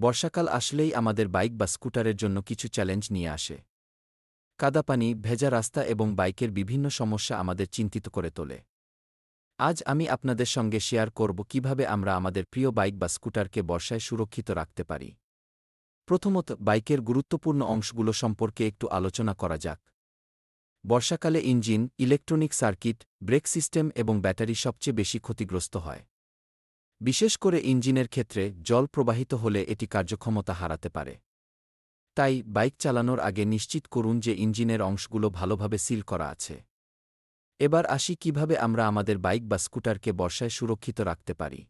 বর্ষাকাল আসলেই আমাদের বাইক বা স্কুটারের জন্য কিছু চ্যালেঞ্জ নিয়ে আসে। কাদাপানি, ভেজা রাস্তা এবং বাইকের বিভিন্ন সমস্যা আমাদের চিন্তিত করে তোলে। আজ আমি আপনাদের সঙ্গে শেয়ার করব কিভাবে আমরা আমাদের প্রিয় বাইক বা স্কুটারকে বর্ষায় সুরক্ষিত রাখতে পারি। প্রথমত, বাইকের গুরুত্বপূর্ণ অংশগুলো সম্পর্কে একটু আলোচনা করা যাক। বর্ষাকালে engine, electronic circuit, brake system এবং ব্যাটারি সবচেয়ে বেশি ক্ষতিগ্রস্ত হয়। বিশেষ করে ইঞ্জিনের ক্ষেত্রে জল প্রবাহিত হলে এটি কার্যক্ষমতা হারাতে পারে। তাই বাইক চালানোর আগে নিশ্চিত করুন যে ইঞ্জিনের অংশগুলো ভালোভাবে সিল করা আছে। এবার আসি কিভাবে আমরা আমাদের বাইক বা স্কুটারকে বর্ষায় সুরক্ষিত রাখতে পারি।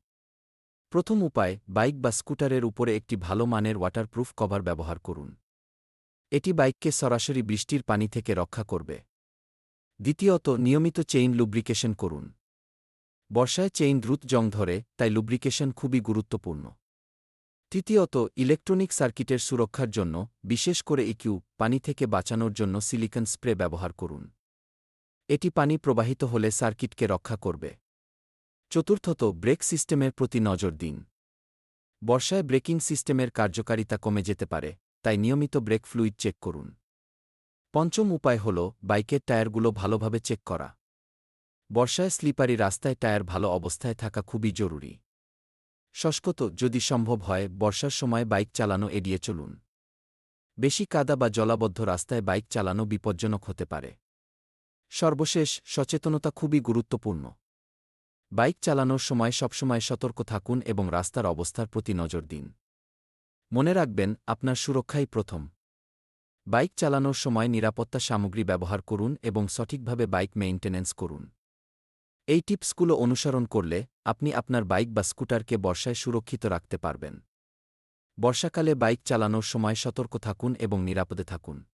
প্রথম উপায়, বাইক বা স্কুটারের উপরে একটি ভালো মানের ওয়াটারপ্রুফ কভার ব্যবহার করুন। এটি বাইককে সরাসরি বৃষ্টির পানি থেকে রক্ষা করবে। দ্বিতীয়ত, নিয়মিত চেইন লুব্রিকেশন করুন। বর্ষায় চেইন দ্রুত জং ধরে, তাই লুব্রিকেশন খুবই গুরুত্বপূর্ণ। তৃতীয়ত, ইলেকট্রনিক সার্কিটের সুরক্ষার জন্য, বিশেষ করে ইকিউ পানি থেকে বাঁচানোর জন্য সিলিকন স্প্রে ব্যবহার করুন। এটি পানি প্রবাহিত হলে সার্কিটকে রক্ষা করবে। চতুর্থত, ব্রেক সিস্টেমের প্রতি নজর দিন। বর্ষায় ব্রেকিং সিস্টেমের কার্যকারিতা কমে যেতে পারে, তাই নিয়মিত ব্রেক ফ্লুইড চেক করুন। পঞ্চম উপায় হল বাইকের টায়ারগুলো ভালোভাবে চেক করা। বর্ষায় স্লিপারি রাস্তায় টায়ার ভালো অবস্থায় থাকা খুবই জরুরি। ষষ্ঠত, যদি সম্ভব হয় বর্ষার সময় বাইক চালানো এড়িয়ে চলুন। বেশি কাদা বা জলাবদ্ধ রাস্তায় বাইক চালানো বিপজ্জনক হতে পারে। সর্বশেষ, সচেতনতা খুবই গুরুত্বপূর্ণ। বাইক চালানোর সময় সবসময় সতর্ক থাকুন এবং রাস্তার অবস্থার প্রতি নজর দিন। মনে রাখবেন, আপনার সুরক্ষাই প্রথম। বাইক চালানোর সময় নিরাপত্তা সামগ্রী ব্যবহার করুন এবং সঠিকভাবে বাইক মেইনটেনেন্স করুন। এই টিপসগুলো অনুসরণ করলে আপনি আপনার বাইক বা স্কুটারকে বর্ষায় সুরক্ষিত রাখতে পারবেন। বর্ষাকালে বাইক চালানোর সময় সতর্ক থাকুন এবং নিরাপদে থাকুন।